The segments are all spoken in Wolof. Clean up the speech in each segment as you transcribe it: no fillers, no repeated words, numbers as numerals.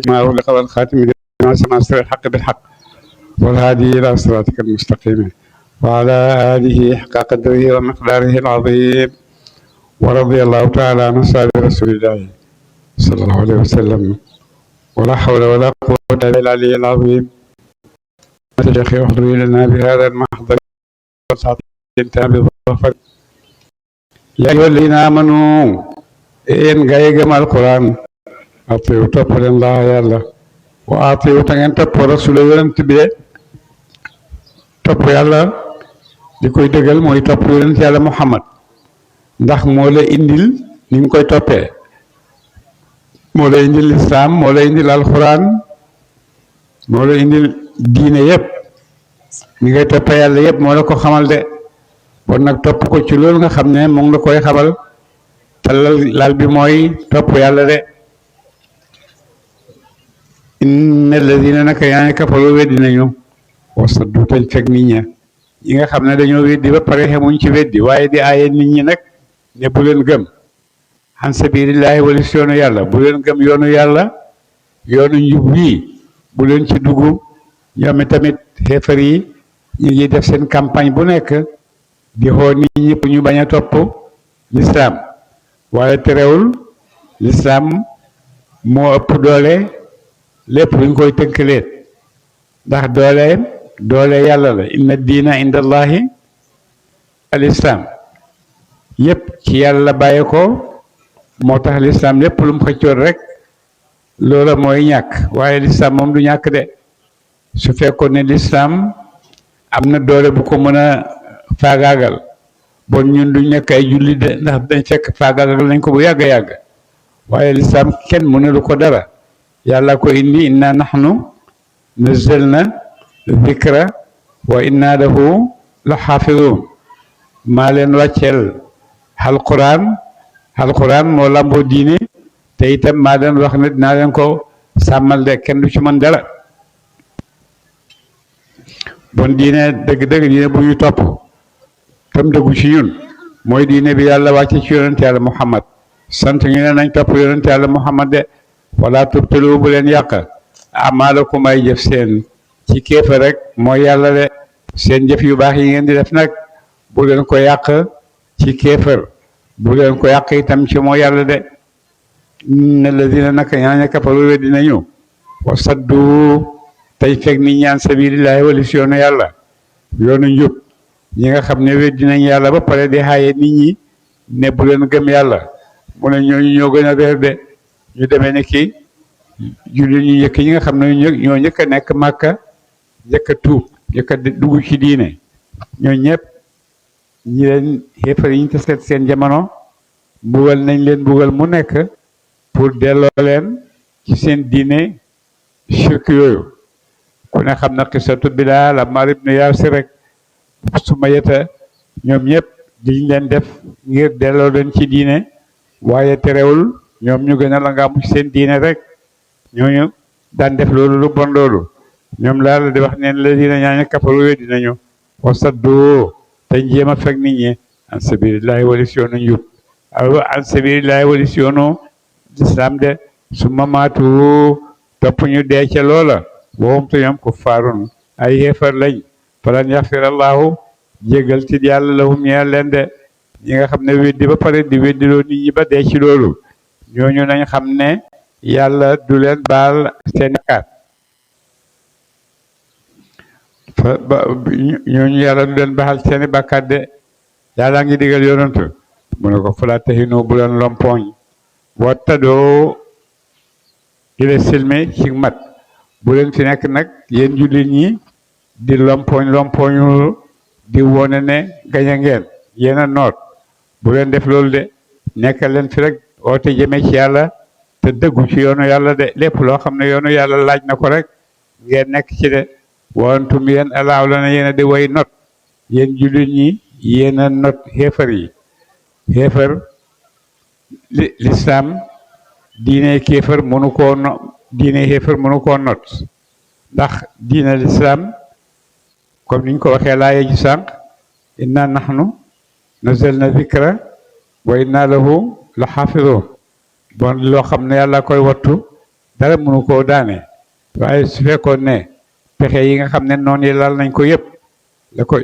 ما أغلق والخاتم لما سمع الحق بالحق والهادي إلى صراطك المستقيم وعلى آله حق قدره ومقداره العظيم ورضي الله تعالى عن أصحاب رسول الله صلى الله عليه وسلم ولا حول ولا قوة إلا بالعلي العظيم. يا شيخ احضري لنا بهذا المحضر انتهى بالظفر. يا أيها الذين آمنوا إن جاي القرآن أطيعوا توب الله يا الله وأطيعوا تنين توب رسول يونت بي توب يالا di koy dëggal mooy topp yonent yàlla Muhammad ndax moo la indil ni nga koy toppee moo la indil lislaam moo la indil alxuraan moo la indil diine yëpp ni ngay toppee yàlla yëpp moo la ko xamal de bon nag topp ko ci loolu nga xam ne mu ngi la koy xamal te lal bi mooy topp yàlla de inna alladina naka yaa ngi kafaru weddi nañu wasaddu tañ fekk nit ña yi nga xam ne dañoo weddi ba pare xemuñ ci weddi waaye di aaye nit ñi nag ne bu leen gëm an sabilillahi wala si yoonu yàlla bu leen gëm yoonu yàlla yoonu njub bii bu leen ci dugg ñoom tamit xeefar yi ñu ngi def seen campagne bu nekk di xoo nit ñi pour ñu bañ a topp lislaam waaye terewul lislaam moo ëpp doole lépp luñ koy tënkaleet ndax doole yàlla la inna diina inda allahi al islam yépp ci yàlla bàyyi ko moo tax lislaam lépp lu mu xëccoon rek loola mooy ñàkk waaye lislaam moom du ñàkk de su fekkoon ne lislaam am na doole bu ko mën a faagaagal bon ñun du nekk ay julli de ndax dañ fekk faagaagal nañ ko bu yàgg yàgg waaye lislaam kenn mënulu ko dara yàlla ko indi inna nahnu nazzalna zikra wa inna lahu la xaafidun maa leen wàcceel alquran moo lamboo diine te itam maa leen wax ne dinaa leen ko sàmmal de kenn du ci mën dara bon diine dëgg-dëgg diine bu ñu topp tam dëggu ci ñun mooy diine bi yàlla wàcce ci yonent yàlla Muhammad sant ñu ne nañ topp yonent yàlla Muhammad de wala tubtilu bu leen yàq amaalakum ay jëf seen ci kéefa rek mooy yàlla de seen jëf yu baax yi ngeen di def nag bu leen ko yàq ci kéefër bu leen ko yàq itam ci mooy yàlla de inna alladina naka ñaaña kafaru weddi nañu wa saddu tey fekk nit ñaan sabilillahi wali si yoonu yàlla yoonu njub ñi nga xam ne weddi nañ yàlla ba pare di xaaye nit ñi ne bu leen gëm yàlla mu ne ñooñu ñoo gën a réer de ñu demee ne kii jullit ñu njëkk ñi nga xam ne ñoo njëkk a nekk Màkka njëkk a tuub njëkk a dugg ci diine ñoo ñëpp ñi leen xéefar yi ñu taseet seen jamono mbugal nañ leen mbugal mu nekk pour delloo leen ci seen diine shirk yooyu ku ne xam na xisatu Bilaal Ammaar ibnu Yaasir rek Sumayata ñoom ñëpp diñ leen def ngir delloo leen ci diine waaye terewul ñoom ñu gën a la nga am ci seen diine rek ñooñu daan def loolu lu bon loolu ñoom laala di wax neen la dina ñaaña kafaru weddi nañu wasaddu te jéem a fekk nit ñi an sabilillahi wali si yoonu njub aw an sabilillahi wali si yoonu lislaam de su ma maatu topp ñu dee ca loola woom te ñoom kuffaarun ay xeefar lañ falan yaxfirallahu jégal ci yàlla lahum ñeel leen de ñi nga xam ne weddi ba pare di weddiloo nit ñi ba dee ci loolu ñooñu nañ xam ne yàlla du leen baal seen bàkkaar ñooñu yàlla du leen baal seeni bàkkaar de yàlla ngi digal yonent mu ne ko falaa tahinu bu leen lompooñ wattadoo ila silmi ci mat bu leen fi nekk nag yéen jullit ñi di lompooñu di wone ne gaña ngeen yéen a noot bu leen def loolu de nekkal leen fi rek oote jëme ci yàlla te dëggu ci yoonu yàlla de lépp loo xam ne yoonu yàlla laaj na ko rek ngeen nekk ci de wantum yéen alaaw la na yéen a di way not yéen jullit ñi yéen a not xéefar yi xéefar lislaam diine kéefar mënu koo diine xéefar mënu koo not ndax diine lislaam comme niñ ko waxee laaye ji sànq inna nahnu nazalna zikra wa inna lahu la xaafidun bon loo xam ne yàlla koy wattu dara mënu koo daane waaye su fekkoon ne pexe yi nga xam ne noonu yi lal nañ ko yëpp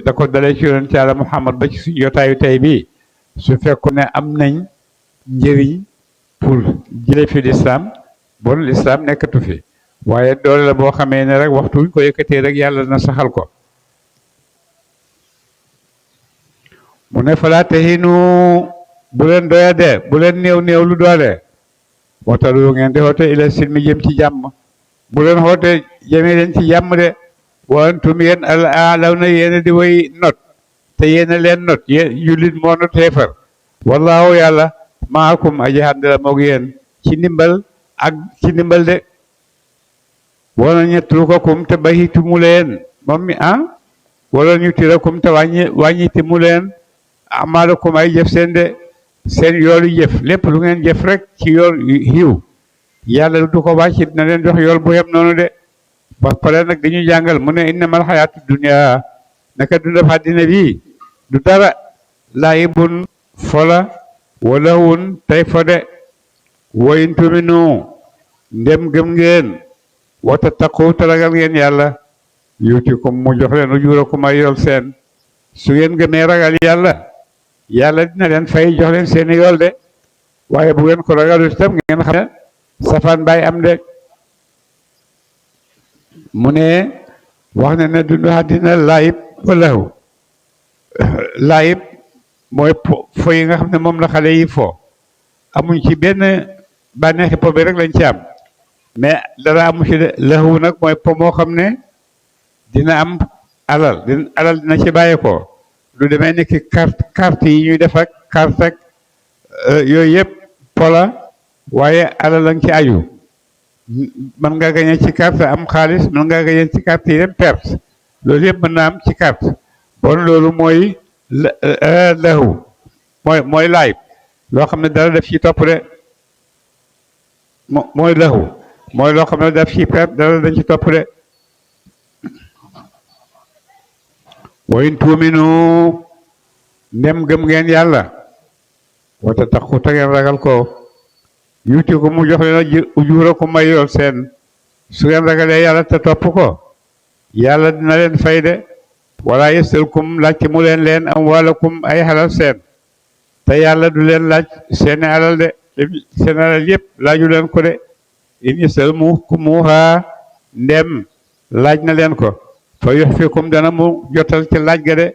da ko dalee ci yonent Yàlla Muhammad ba ci suñu jotaayu tey bii su fekkoon ne am nañ njëriñ pour jële fi lislaam bon lislaam nekkatu fi waaye doole la boo xamee ne rek waxtu wuñ ko yëkkatee rek yàlla na saxal ko mu ne falaa tahinu bu leen doya dee bu leen néew lu doole watalu ngeen di xoote ila silmi jëm ci jàmm bu leen xoote jëmee leen ci jàmm de wa antum yéen al aalaw na yéen di way not te yéen leen not yéen jullit moo not xeefar wallaahu yàlla maakum aji ànd la moog yéen ci ndimbal ak ci ndimbal de wala ñettlu ko kum te bayitu mu leen moom mi wala ñu tira kum te wàññiti mu leen amaalakum ay jëf seen de seen yoolu jëf lépp lu ngeen jëf rek ci yool xiiw yàlla du ko wàcc dina leen jox yool bu yem noonu de ba pare nag dañuy jàngal mu ne innamal xayaatu dunya naka dundab àddina bi du dara laayibun fola wala wun tey fode woyin tuminu ndem gëm ngeen wata taqu taragal ngeen yàlla yuutikum mu jox leen ujurakum ay yool seen su ngeen gëmee ragal yàlla dina leen fay jox leen seeni yool de waaye bu ngeen ko ragalu itam ngeen xam ne safaan baay am de mu ne wax ne dundu àddina laayib walahu laayib mooy fo yi nga xam ne moom la xale yi fo amuñ ci benn bànneexi po bi rek lañ ci am mais dara amu ci de lahu nag mooy po moo xam ne dina am alal dina ci bàyyi ko lu demee ni ki carte yi ñuy def ak carte ak yooyu yëpp pola waaye alal lañ ci aju mën nga gañe ci carte am xaalis mën nga gañe ci carte yi dem perte loolu yëpp mën na am ci carte bon loolu mooy lahu mooy laayib loo xam ne dara def ci topp de mooy lahu mooy loo xam ne daf ci perte dara dañ ci topp de wayin tuuminu ndem gëm ngeen yàlla wata taxu te ngeen ragal ko yuuti ko mu jox leen ujura ko may yool seen su ngeen ragalee yàlla te topp ko yàlla dina leen fay de wala yëstalkum laaj mu leen am walakum ay xalal seen te yàlla du leen laaj seeni alal de seen alal yëpp laaju leen ko de in yëstal muha ndem laaj na leen ko fa yuxfikum dana mu jotal ci laaj ga de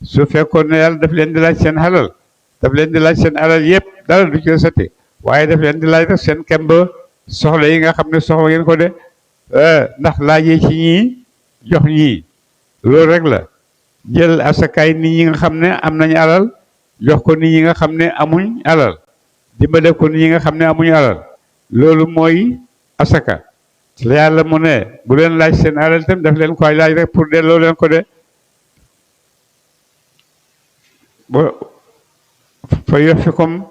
su fekkoon ne yàlla daf leen di laaj seen alal daf leen di laaj seen alal yëpp dara du ci sati waaye daf leen di laaj rek seen kemb soxla yi nga xam ne soxla ngeen ko de ndax laajee ci ñii jox ñii loolu rek la jël asakaay nit ñi nga xam ne am nañu alal jox ko nit ñi nga xam ne amuñ alal dimbale ko nit ñi nga xam ne amuñ alal loolu mooy asaka yàlla mu ne bu leen laaj seen alal itam daf leen koy laaj rek pour delloo leen ko de fa yuhfikum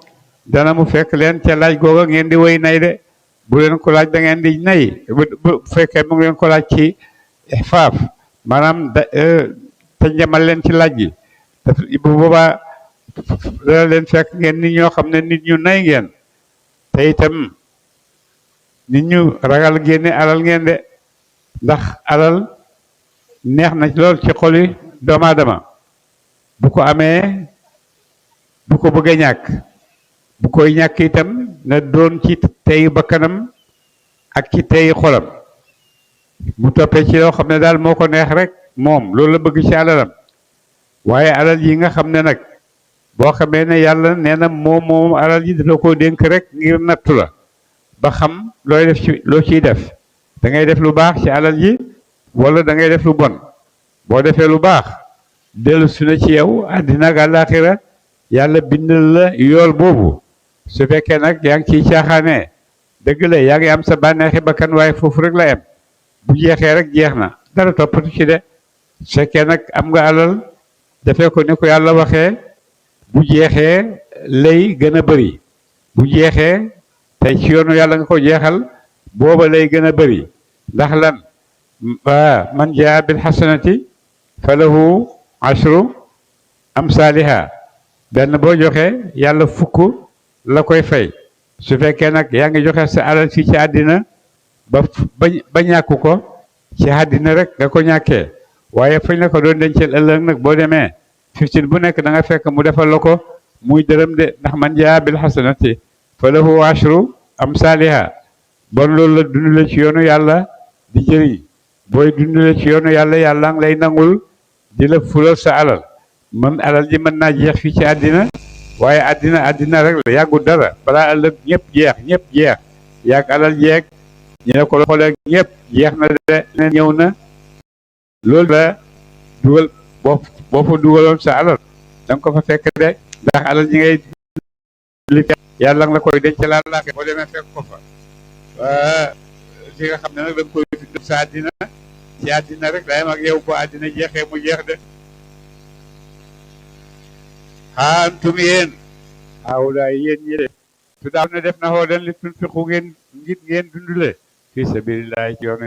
dana mu fekk leen ca laaj googa ngeen di woy nay de bu leen ko laaj da ngeen di nay bu fekkee mu ngi leen ko laaj ci faaf maanaam te njamal leen ci laaj gi bu boobaa dana leen fekk ngeen nit ñoo xam ne nit ñu nay ngeen te itam nit ñu ragal génne alal ngeen de ndax alal neex na lool ci xoli doomu aadama bu ko amee bu ko bëgg a ñàkk bu koy ñàkk itam na doon ci tey bakkanam ak ci tey xolam mu toppee ci loo xam ne daal moo ko neex rek moom loolu la bëgg ci alalam waaye alal yi nga xam ne nag boo xamee ne yàlla nee na moom alal yi dafa koo dénk rek ngir nattu la ba xam looy def ci loo ciy def da ngay def lu baax ci alal ji wala da ngay def lu bon boo defee lu baax dellu su na ci yow àddina ak àllaaxira yàlla bindal la yool boobu su fekkee nag yaa ngi ciy caaxaanee dëgg la yaa ngi am sa bànneexi bakkan waaye foofu rek la em bu jeexee rek jeex na dara toppatu ci de su fekkee nag am nga alal defee ko ni ko yàlla waxee bu jeexee lay gën a bëri bu jeexee tey ci yoonu yàlla nga ko jeexal booba lay gën a bëri ndax lan man jaa bil xasanati fa lahu ashru amsaaliha benn boo joxe yàlla fukk la koy fay su fekkee nag yaa ngi joxe sa alal fii ci àddina ba ñàkk ko ci àddina rek nga ko ñàkkee waaye fañ la ko doon denceel ëllëg nag boo demee 15 bu nekk da nga fekk mu defal la ko muy dërëm de ndax man jaa bil hasanati fa lahu ashru amsaaliha bon loolu la dundale ci yoonu yàlla di jëriñ booy dundale ci yoonu yàlla yàlla ngi lay nangul di la fulal sa alal man alal ji mën naa jeex fii ci àddina waaye àddina rek la yàggul dara balaa ëllëg ñëpp jeex yàgg alal jeeg ñu ne ko xoolee ñëpp jeex na de leen ñëw na loolu la dugal boo fa dugaloon sa alal da nga ko fa fekk de ndax alal ji ngay li yàlla nga la koy denc laa laaxe boo demee fekk ko fa li nga xam ne nag da nga koy dund sa àddina ci àddina rek day mag yow bu àddina jeexee mu jeex de antum yéen awlaay yéen ñi de su daaw ne def na xoo den li tunfiqu ngeen dundule fi sabilillahi ci yoonu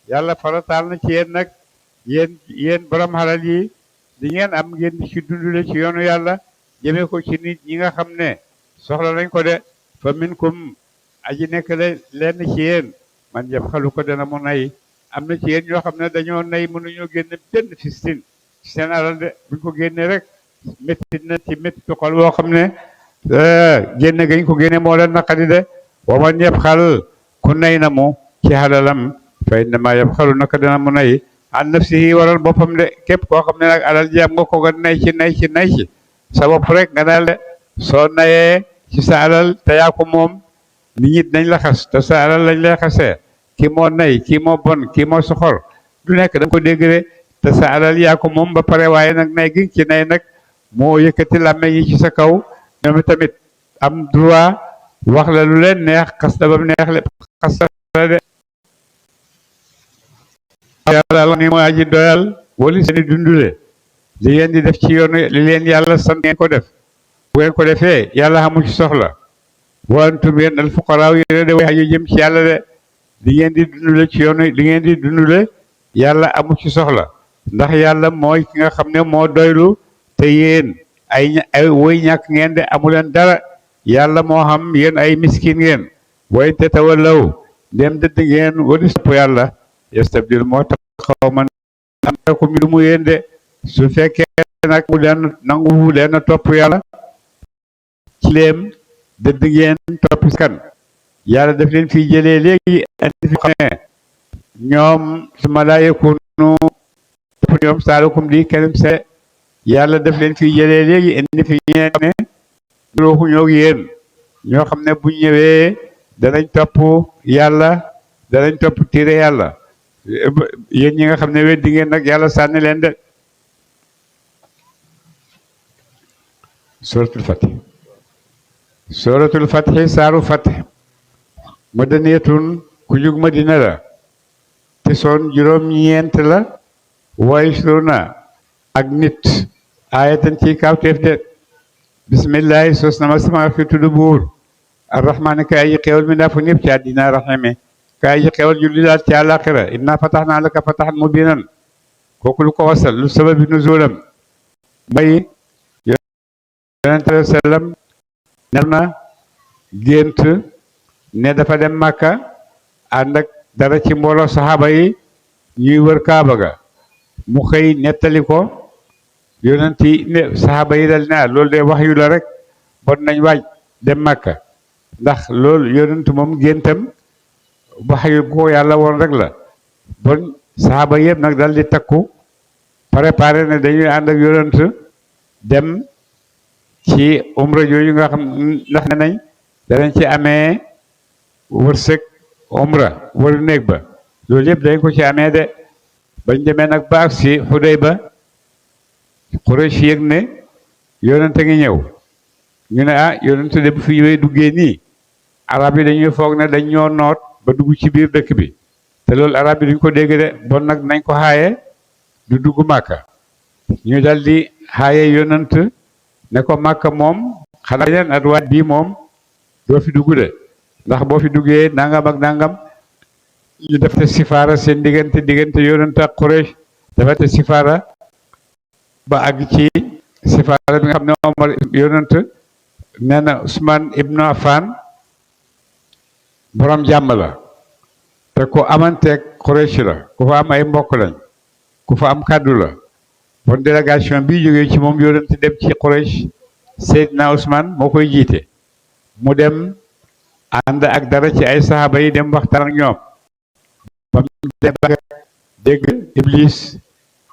yàlla farataal na ci yéen nag yéen borom xalal yi di ngeen am ngeen di ci dundule ci yoonu yàlla jëmee ko ci nit ñi nga xam ne soxla nañ ko de fa minkum aji nekk lenn ci yéen man jëm xalu ko dana mu nay am na ci yéen ñoo xam ne dañoo nay mënuñoo génne benn fistin ci seen alal de buñ ko génne rek métti na ci métti xol boo xam ne génne gañ ko génne moo leen naqari de wa man yeb xal ku nay na mu ci xalalam fa innama yeb xalu naka dana mu nay an nafsihi waral boppam de képp koo xam ne nag alal ji am nga ko nga nay ci sa bopp rek nga daal de soo nayee ci sa alal te yaa ko moom nit ñi dañ la xas te sa alal lañ lay xasee kii moo nay kii moo bon kii moo soxor du nekk da nga ko dégg de te sa alal yaa ko moom ba pare waaye nag nay gi ci nay nag moo yëkkati làmme yi ci sa kaw ñoom tamit am droit wax la lu leen neex xas la ba mu neex lépp xas la de yàlla ni mooy aji doyal wali seeni dundule li ngeen di def ci yoonu li leen yàlla sant ngeen ko def bu ngeen ko defee yàlla xamu ci soxla wa antum yéen al fuqaraaw yéen de way aji jëm ci yàlla de li ngeen di dundule ci yoonu li ngeen di dundule yàlla amu ci soxla ndax yàlla mooy ki nga xam ne moo doylu te yéen ay woy ñàkk ngeen de amuleen dara yàlla moo xam yéen ay miskin ngeen way te tawallaw dem dëdd ngeen wadi sopp yàlla yastabdil moo tax xaw man am ko mi lu mu yéen de su fekkee nag mu leen nangu leen topp yàlla ci leem dëdd ngeen topp kan yàlla daf leen fi jëlee léegi andi fi ne ñoom su ma laa yëkkunu ñoom saalukum di kenn se yàlla daf leen fi jëlee léegi indi fi ñeen ne ñoo ñoo yéen ñoo xam ne bu ñëwee danañ topp yàlla danañ topp téere yàlla yéen ñi nga xam ne weddi ngeen nag yàlla sànni leen de suratul fatih saaru fatih madaniyatun ku jug madina la te soon juróom-ñeent la waysruna ak nit ayatan ci kawteef de bismillahi sos na ma sama fi tudd buur arrahmaani ka aji xewal mi daa fu ñëpp ci àddina rahime ka aji xewal julli daal ci àllaaxira inna fatahnaa laka fatahan mubiinan kooku lu ko wasal lu sababi nuzulam may yonente sallam ner na gént ne dafa dem màkka ànd ak dara ci mbooloo saxaaba yi ñuy wër kaaba ga mu xëy nettali ko yonent yi ne saxaaba yi dal ne loolu de wax yu la rek bon nañ waaj dem màkka ndax loolu yonent moom géntam wax yu ko yàlla woon rek la bon saxaaba yëpp nag dal di takku préparé ne dañuy ànd ak yonent dem ci umra jooju nga xam ndax ne nañ danañ ci amee wërsëg umra wër néeg ba loolu yëpp dañ ko ci amee de bañ demee nag ba si Xudayba Quraysh yëg ne yonent ngi ñëw ñu ne yonent de bu fi ñëwee duggee nii arab yi dañuy foog ne dañ ñoo noot ba dugg ci biir dëkk bi te loolu arab yi duñ ko dégg de bon nag nañ ko xaaye du dugg màkka ñu dal di xaaye yonent ne ko màkka moom xanaa yeneen at waat bii moom doo fi dugg de ndax boo fi duggee nangam ak nangam ñu def te sifaara seen diggante yonent ak Quraysh dafa te sifaara ba àgg ci sifaara bi nga xam ne Omar yonent nee na Ousmane Ibn Affan borom jàmm la te ko amanteeg Quraysh la ku fa am ay mbokk lañ ku fa am kàddu la bon délégation bi jógee ci moom yonent dem ci Quraysh Seydina Ousmane moo koy jiite mu dem ànd ak dara ci ay saxaaba yi dem waxtaan ak ñoom ba mu dem ba dégg Iblis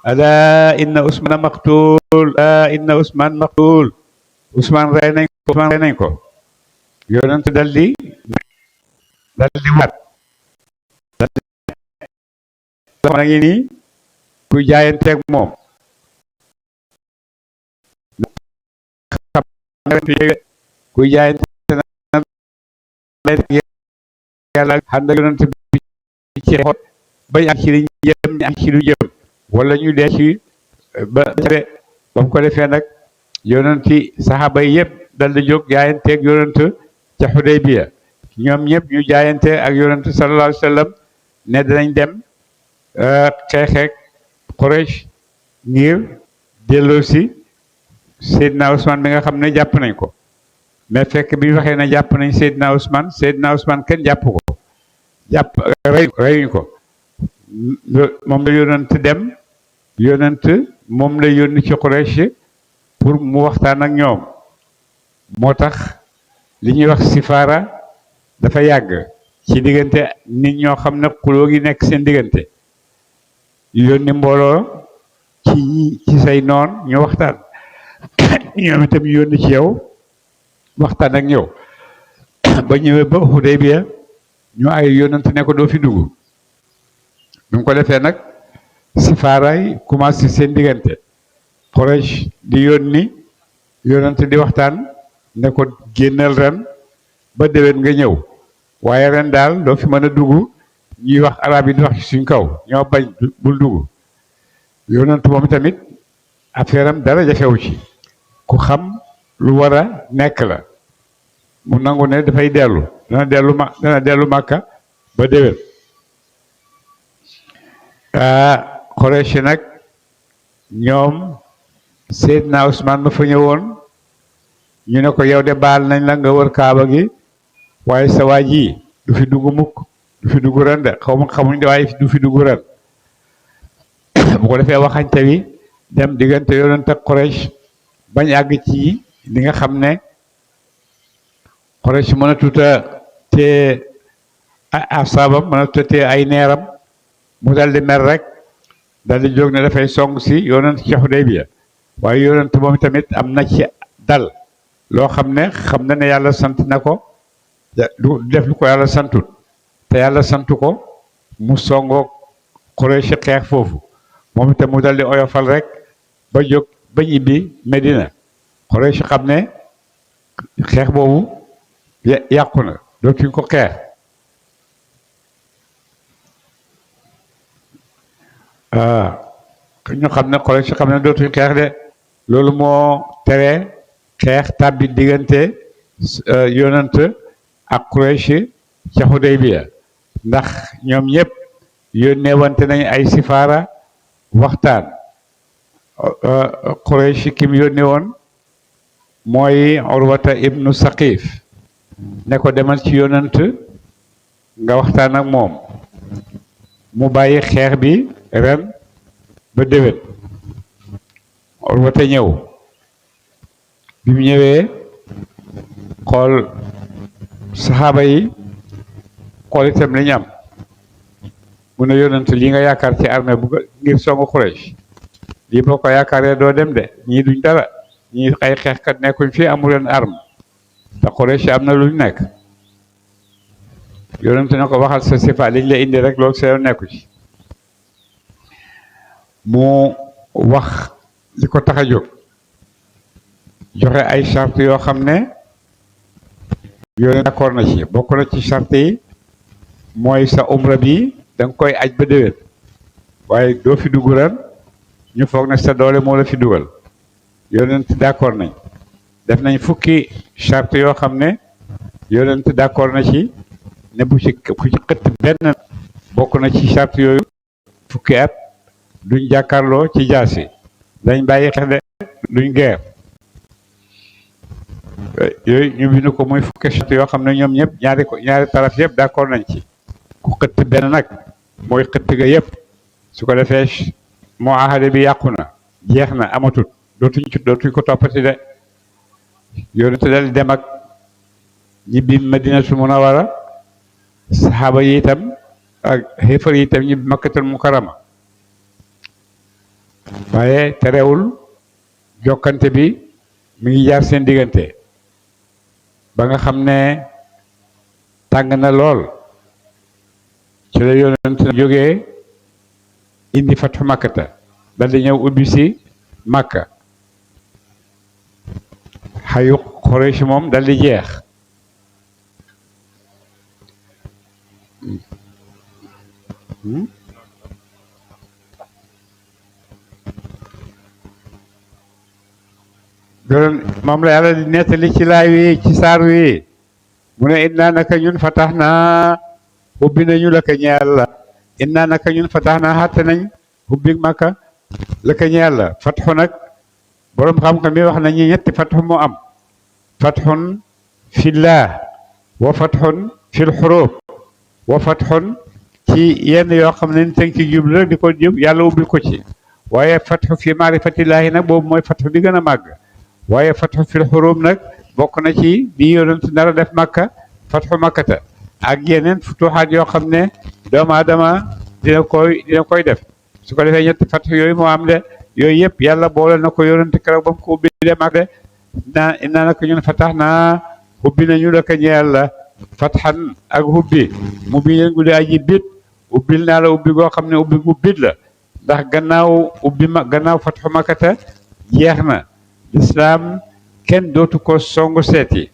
ala inna Ousmane maqtul ala inna Ousmane maqtul Ousmane rey nañ ko Ousmane rey nañ ko yonent dal di waat na ngi nii kuy jaayanteeg moom kuy jaayante na yàlla ànd ak yonent bi ci bañ ak ci liñ jëm ak ci lu jëm wala ñu dee ci ba mu ko defee nag yonenti saxaaba yi yëpp dal di jóg jaayanteeg yonent ca Xudaybiya ñoom ñëpp ñu jaayante ak yonent sallallahu alayhi wa sallam ne danañ dem xeexeeg Quraysh ngir delloo si Seydina Ousmane bi nga xam ne jàpp nañ ko mais fekk bi ñu waxee ne jàpp nañ Seydina Ousmane kenn jàpp ko jàpp reyuñ ko moom la yonent dem yonent moom la yónni ci Quraysh pour mu waxtaan ak ñoom moo tax li ñuy wax sifaara dafa yàgg ci diggante nit ñoo xam ne xuloo gi nekk seen diggante yónni mbooloo ci say noon ñu waxtaan ñoom itam yónni ci yow waxtaan ak ñëw ba ñëwee ba Hudaybiya ñu ay yonent ne ko doo fi dugg bi mu ko defee nag sifaara yi commencé seen diggante Quraysh di yónni yonent di waxtaan ne ko génnal ren ba déwén nga ñëw waaye ren daal doo fi mën a dugg ñuy wax arab yi di wax ci suñ kaw ñoo bañ bul dugg yonent moom tamit affaire am dara jafewu ci ku xam lu war a nekk la mu nangu ne dafay dellu dana dellu Màkka ba déwén Quraysh nag ñoom Seydina Ousmane ma fa ñëwoon ñu ne ko yow de baal nañ la nga wër kaaba gi waaye sa waa ji du fi dugg mukk du fi dugg ren de xamuñ de waaye du fi dugg ren bu ko defee waxante wi dem diggante yonent ak Quraysh bañ àgg ci li nga xam ne Quraysh mën a tuta te asaabam mën a tuta te ay neeram mu dal di mer rek dal di jóg ne dafay song si yonent ci Xudaybiya waaye yonent moom tamit am na ci dal loo xam na ne yàlla sant na ko du def lu ko yàlla santut te yàlla santu ko mu songoo Quraysh xeex foofu moom itam mu dal di oyofal rek ba jóg ba ñibbi Medina Quraysh xam ne xeex boobu yàqu na dootuñ ko xeex ñu xam ne Quraysh xam ne dootuñ xeex de loolu moo tere xeex tàbbi diggante yonent ak Quraysh ca Hudaybiya ndax ñoom ñëpp yónnee wante nañ ay sifaara waxtaan Quraysh ki mu yónnee woon mooy Urwata ibnu Saqif ne ko demal ci yonent nga waxtaan ak moom mu bàyyi xeex bi ren ba déwén Urwata ñëw bi mu ñëwee xool saxaaba yi xool itam li ñu am mu ne yonent lii nga yaakaar ci armée bu ngir songu Quraysh lii boo ko yaakaaree doo dem de ñii duñ dara ñii ay xeexkat nekkuñ fii amu leen arme te Quraysh am na luñ nekk yonent na ko waxal sa sifa liñ la indi rek loolu seen nekku ci mu wax li ko tax a jóg joxe ay charte yoo xam ne yonent d'accord na ci bokk na ci charte yi mooy sa umra bi da nga koy aj ba déwén waaye doo fi dugg ren ñu foog ne sa doole moo la fi dugal yonent d'accord nañ def nañ fukki charte yoo xam ne yonent d'accord na ci ne bu ci xëtt benn bokk na ci charte yooyu fukki at duñ jàkkaarloo ci jaasi dañ bàyyi xeex de duñ guerre yooyu ñu bind ko muy fukki charte yoo xam ne ñoom ñëpp ñaari taraf yëpp d'accord nañ ci ku xëtt benn nag mooy xëtt ga yëpp su ko defee moo ahade bi yàqu na jeex na amatut dootuñ ko toppati de yonente dal dem ak ñibbi Madinatul Munawwara saxaaba yi itam ak xéefar yi itam ñibbi Makkatul Mukarrama waaye terewul jokkante bi mi ngi jaar seen diggante ba nga xam ne tàng na lool ci la yonente jógee indi fatxu makkata dal di ñëw ubbi si makka xayu Quraysh moom dal di jeex loolu moom la yàlla di nettali ci laay wi ci saar wi mu ne innaa naka ñun fatax naa ubbi nañu la ka ñeel la innaa naka ñun fatax naa xàtte nañ ubbi makka la ka ñeel la fatxu nag boroom xam-xam yi wax nañu ñetti fatxu moo am fatxun fillah wa fatxun fil xuruub wa fatxun ci yenn yoo xam ne tënk ci jublu rek di ko jub yàlla ubbi ko ci waaye fatxu fi maarifatillaahi nag boobu mooy fatxu bi gën a màgg waaye fatxu fil xuruub nag bokk na ci bi yonent dara def makka fatxu makkata ak yeneen futuxaat yoo xam ne doomu aadama dina koy def su ko defee ñetti fatxu yooyu moo am de yooyu yëpp yàlla boole na ko yonent keroog ba mu ko ubbi de mag de naa naka ñun fatax naa ubbi nañu la ka ñeel la fatxan ak ubbi mu bi leen guddi aji bit ubbil naa la ubbi goo xam ne ubbi gu bit la ndax gannaaw fatxu makkata jeex na lislaam kenn dootu ko songu seeti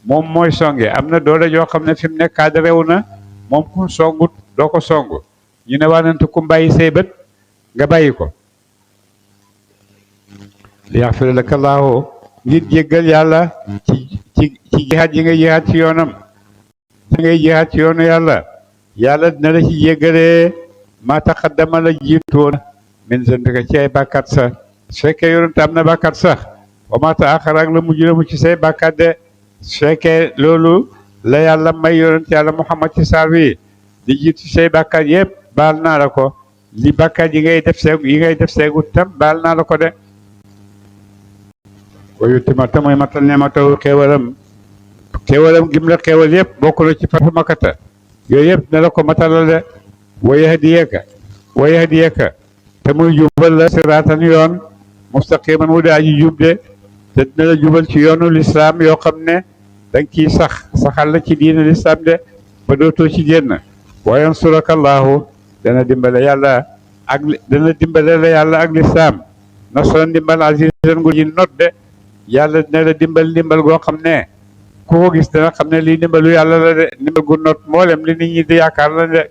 moom mooy songe am na doole joo xam ne fi mu nekk kaada rew na moom ku songut doo ko songu ñu ne waanante ku bàyyi say bët nga bàyyi ko li yaxfira laka llaahu ngir jéggal yàlla ci jihaad yi nga jihaad ci yoonam yi ngay jihaad ci yoonu yàlla dina la ci jéggalee maa taqaddama la jiitoon min zanbika ci ay bàkkaat sax su fekkee yonent am na bàkkaat sax wa maa ta'axxara ak la mujj la mu ci say bàkkaat de su fekkee loolu la yàlla may yonent yàlla Muhammad ci saar wi di jiitu say bàkkaat yëpp baal naa la ko li bàkkaat yi ngay def seegu tam baal naa la ko de wayu timata mooy matal neematawu xéewalam gim la xéewal yëpp bokk na ci fatxu makkata yooyu yëpp ne la ko matalal de wa yahdiyaka te muy jubal la siraatan yoon mustaqiman wu de aji jub de te dina la jubal ci yoonu lislaam yoo xam ne danga ciy saxal la ci diina lislaam de ba dootoo ci génn wa yansuraka allahu dana dimbale la yàlla ak lislaam nasran dimbal azizan gu ji not de yàlla dina la dimbal goo xam ne ku ko gis dana xam ne lii dimbalu yàlla la de dimbal gu not mboolem li nit ñi di yaakaar la de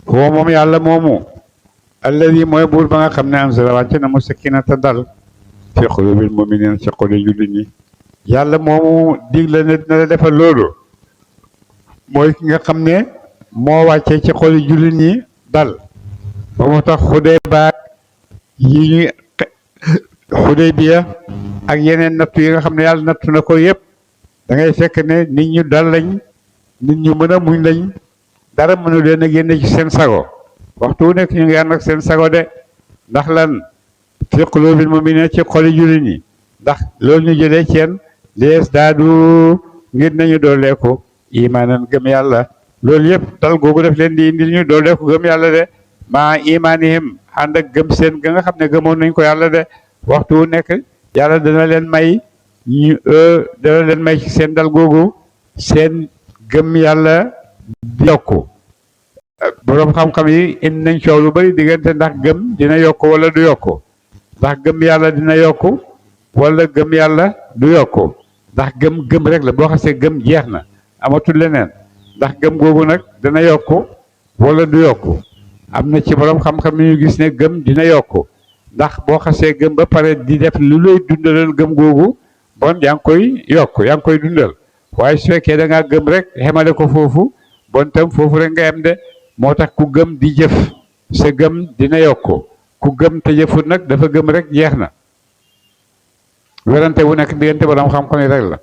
huwa moom yàlla moomu alladi mooy buur ba nga xam ne anzala wàcce na mu sakinata dal fi qulubil mu'minin ci xoli jullit ñi yàlla moomu digle ne dina la defal loolu mooy ki nga xam ne moo wàccee ci xoli jullit ñi dal ba mu tax Xudaybiya ak yeneen nattu yi nga xam ne yàlla nattu na ko yëpp da ngay fekk ne nit ñu dal lañ nit ñu mën a muñ lañ dara mënu leen a génne ci seen sago waxtu wu nekk ñu ngi ànd ak seen sago de ndax lan fi quluubil mu'miniina ci xoli jullit ñi ndax loolu ñu jëlee ceen lees daadu ngir nañu dooleeku imaanan gëm yàlla loolu yëpp dal googu def leen di indil ñu dooleeku gëm yàlla de maa imaanihim ànd ak gëm seen ga nga xam ne gëmoon nañ ko yàlla de waxtu wu nekk yàlla dana leen may ci seen dal googu seen gëm yàlla di yokku boroom xam-xam yi indi nañ coow lu bari diggante ndax gëm dina yokku wala du yokku ndax gëm yàlla dina yokku wala gëm yàlla du yokku ndax gëm rek la boo xasee gëm jeex na amatul leneen ndax gëm googu nag dana yokku wala du yokku am na ci boroom xam-xam yi ñu gis ne gëm dina yokku ndax boo xasee gëm ba pare di def lu lay dundalal gëm googu bon yaa ngi koy yokk yaa ngi koy dundal waaye su fekkee da ngaa gëm rek xemale ko foofu bon tam foofu rek nga yem de moo tax ku gëm di jëf sa gëm dina yokku ku gëm te jëfut nag dafa gëm rek jeex na werante bu nekk diggante borom xam-xam yi rek la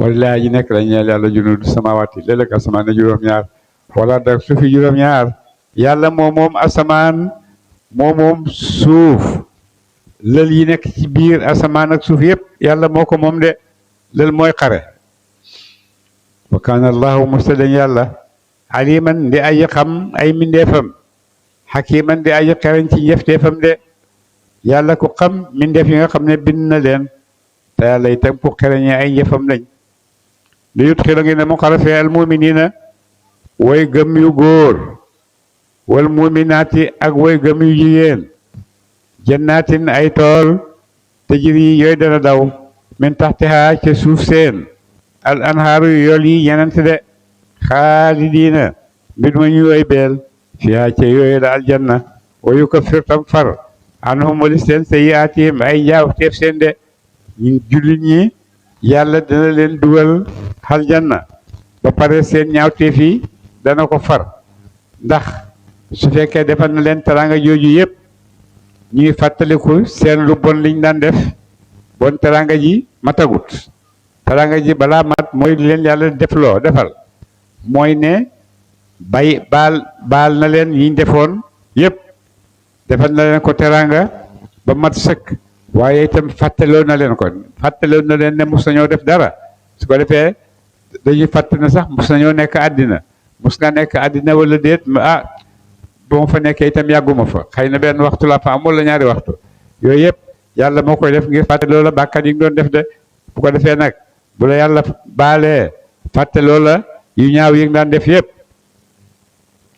wallaahi ji nekk la ñeel yàlla junuudu samaawaati léeg-léeg asamaan ne juróom-ñaar wala da suufi juróom-ñaar yàlla moom asamaan moom suuf lël yi nekk ci biir asamaan ak suuf yëpp yàlla moo ko moom de lël mooy xare wa kaana allahu mustadan yàlla aliman di aji xam ay mindeefam xakiman di aji xereñ ci njëfteefam de yàlla ku xam mindeef yi nga xam ne bind na leen te yàlla itam ku xereñee ay njëfam lañ li yut xila ngi ne mu xarafee al muminina way gëm yu góor wal muminaati ak way gëm yu jigéen jannaatin ay tool tajri yooyu dana daw min taxtiha ca suuf seen al anhaaru yool yi ñenent de xaalidiina mbir ma ñu way beel fiha ca yooyu da aljanna wa yukaffir tam far anhum walis seen sayyi'aatihim ay njaaw teef seen de ñu jullit ñi yàlla dana leen dugal aljanna ba pare seen ñaaw teef yi dana ko far ndax su fekkee defal na leen teraanga jooju yëpp ñuy fàttaliku seen lu bon liñ daan def bon teraanga ji matagut teraanga ji balaa mat mooy leen yàlla defal mooy ne baal na leen yiñ defoon yëpp defal na leen ko teraanga ba mat sëkk waaye itam fàttaloo na leen ne mus nañoo def dara su ko defee dañuy fàtt na sax mus nañoo nekk àddina mus nga nekk àddina wala déet bu ma fa nekkee itam yàgguma fa xëy na benn waxtu la fa am wala ñaari waxtu yooyu yëpp yàlla moo koy def ngir fàtte loola bàkkaat yi nga doon def de bu ko defee nag bu la yàlla baalee fàtte loola yu ñaaw yi nga daan def yëpp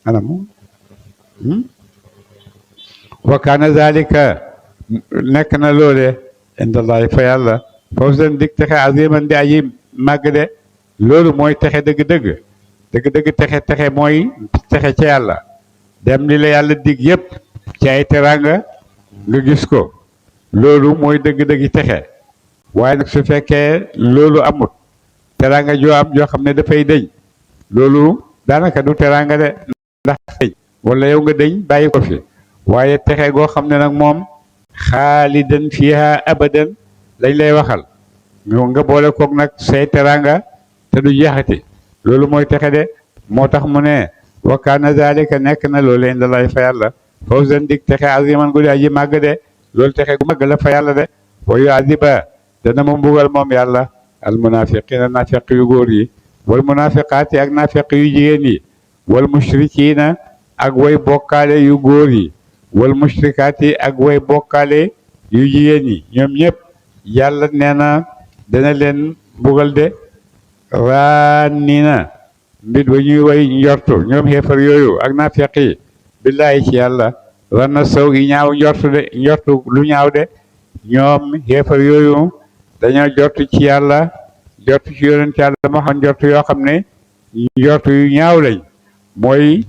anam wa kaana zalika nekk na loole indallahi fa yàlla fawzan dig texe aziman di aji màgg de loolu mooy texe dëgg-dëgg texe mooy texe ca yàlla dem li la yàlla dig yëpp ci ay teraanga nga gis ko loolu mooy dëgg-dëgg texe waaye nag su fekkee loolu amut teraanga joo am joo xam ne dafay dëñ loolu daanaka du teraanga de ndax dëñ wala yow nga dëñ bàyyi ko fi waaye texe goo xam ne nag moom xaalidan fiha abadan lañ lay waxal nga boole koog nag say teraanga te du jeexati loolu mooy texe de moo tax mu ne wa kaana zalika nekk na loolu indallaahi fa yàlla fawzan dig texe aziman gu di aji màgg de loolu texe gu màgg la fa yàlla de wa yu'adiba dana mu mbugal moom yàlla al munafiqina nafiq yu góor yi wal munafiqaati ak nafiq yu jigéen yi wal mushrikina ak way bokkaale yu góor yi wal mushrikaati ak way bokkaale yu jigéen yi ñoom ñëpp yàlla nee na dana leen mbugal de raanina mbir ba ñuy way njortu ñoom xeefar yooyu ak naafeq yi billaahi ci yàlla war na sow yi ñaaw njortu lu ñaaw de ñoom xeefar yooyu dañoo jortu ci yàlla jortu ci yonent yàlla moo xam njortu yoo xam ne njortu yu ñaaw lañ mooy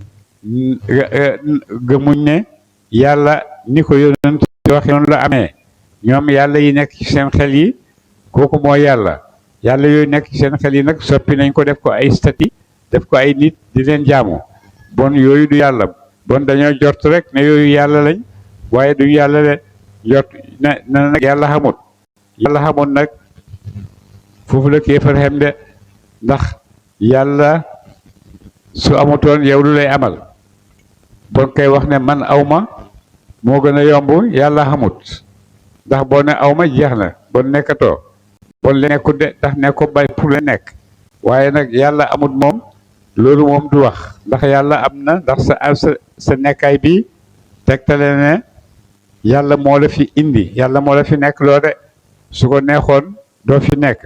gëmuñ ne yàlla ni ko yonent waxe noonu la amee ñoom yàlla yi nekk ci seen xel yi kooku mooy yàlla yooyu nekk ci seen xel yi nag soppi nañ ko def ko ay stati def ko ay nit di leen jaamu bon yooyu du yàlla bon dañoo jort rek ne yooyu yàlla lañ waaye du yàlla de jort na nag yàlla xamut nag foofu la kéefar xem de ndax yàlla su amutoon yow lu lay amal bon kay wax ne man awma moo gën a yomb yàlla xamut ndax boo ne awma jeex na bon nekkatoo bon le nekkut de ndax ne ko bay pour le nekk waaye nag yàlla amut moom loolu moom du wax ndax yàlla am na ndax sa nekkaay bi tegtale ne yàlla moo la fi indi yàlla moo la fi nekk loo de su ko neexoon doo fi nekk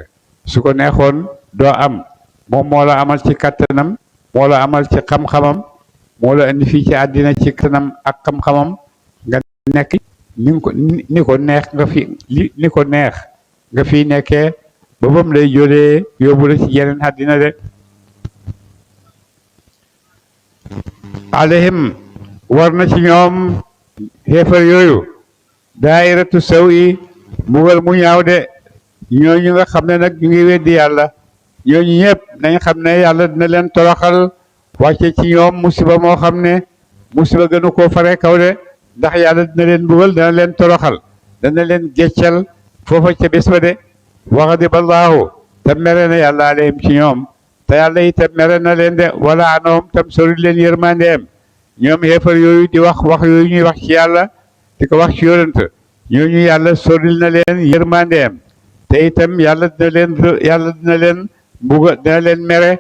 su ko neexoon doo am moom moo la amal ci kattanam moo la amal ci xam-xamam moo la indi fii ci àddina ci kattanam ak xam-xamam nga nekk ni ko neex nga fi nekkee ba bam lay jólee yóbbu la ci yeneen àddina de alayhim war na ci ñoom xeefar yooyu daayiratu saw yi mbugal mu ñaaw de ñooñu nga xam ne nag ñu ngi weddi yàlla ñooñu ñëpp nañ xam ne yàlla dina leen toroxal wàcce ci ñoom musiba moo xam ne musiba gënu koo fare kaw de ndax yàlla dina leen mbugal dana leen toroxal dana leen géccal foofa ca bés ba de waxadiballaahu te mere na yàlla alayhim ci ñoom te yàlla itam mere na leen de wala anoom tam sori leen yërmandeem ñoom xeefar yooyu di wax yooyu ñuy wax ci yàlla di ko wax ci yonent ñooñu yàlla soril na leen yërmandeem te itam yàlla dina leen mbuga dina leen mere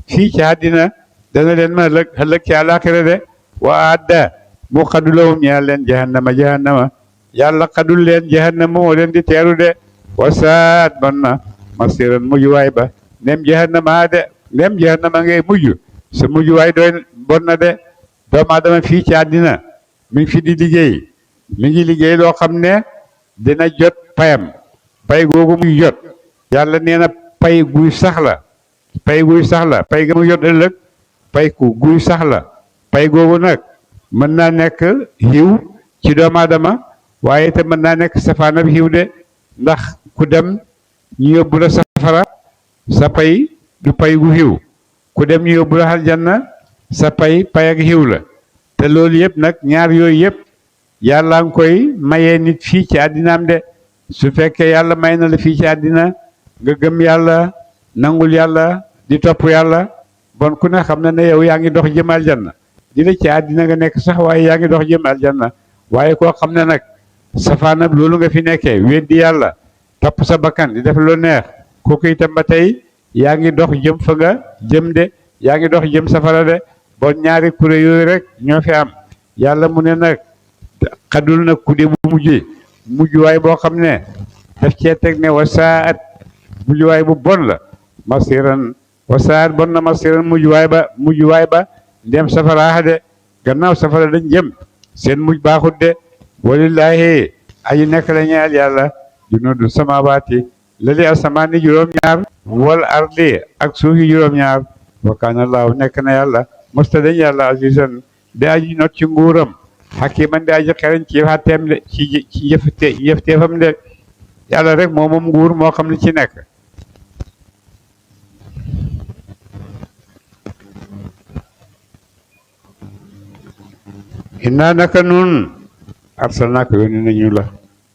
fii ci àddina dana leen ma ëllëg ci àllaaxira de wa adda mu xadulawum ñeel leen jahannama yàlla xadul leen jahannama moo leen di teeru de wa saat bon na masiran mujj waay ba nem jahannama ngay mujj sa mujj waay doy bon na de doomu aadama fii ci àddina mi ngi fi di liggéey mi ngi liggéey loo xam ne dina jot payam pay googu muy jot yàlla nee na pay guy sax la pay ga mu jot ëllëg pay guy sax la pay googu nag mën naa nekk xiw ci doomu aadama waaye te mën naa nekk safaanab xiw de ndax ku dem ñu yóbbu la safara sa pay du pay gu xiw ku dem ñu yóbbu la aljanna sa pay ak xiw la te loolu yëpp nag ñaar yooyu yëpp yàlla nga koy mayee nit fii ci àddinaam de su fekkee yàlla may na la fii ci àddina nga gëm yàlla nangul yàlla di topp yàlla bon ku ne xam na ne yow yaa ngi dox jëm aljanna di la ci àddina nga nekk sax waaye yaa ngi dox jëm aljanna waaye koo xam ne nag safaanab loolu nga fi nekkee weddi yàlla topp sa bakkan di def lu neex kooku itam ba tey yaa ngi dox jëm fa nga jëm de yaa ngi dox jëm safara de bon ñaari kuréel yooyu rek ñoo fi am yàlla mu ne nag xadul nag ku de bu mujjuwaay boo xam ne daf cee teg ne wasaat mujjuwaay bu bon la masiran wasaat bon na masiran mujjuwaay ba ndem safara de gannaaw safara dañ jëm seen mujj baaxut de walillaahi aji nekk la ñeel yàlla junuudu samaawaati lali asamaani juróom-ñaar wal ardi ak suufi juróom-ñaar wa kaana laahu nekk na yàlla mosta dañ yàlla azizan di aji not ci nguuram xakiman di aji xereñ ci xatteem de ci jëfteefam de yàlla rek moom nguur moo xam ne ci nekk inna naka nun arsalnaaka yónni nañu la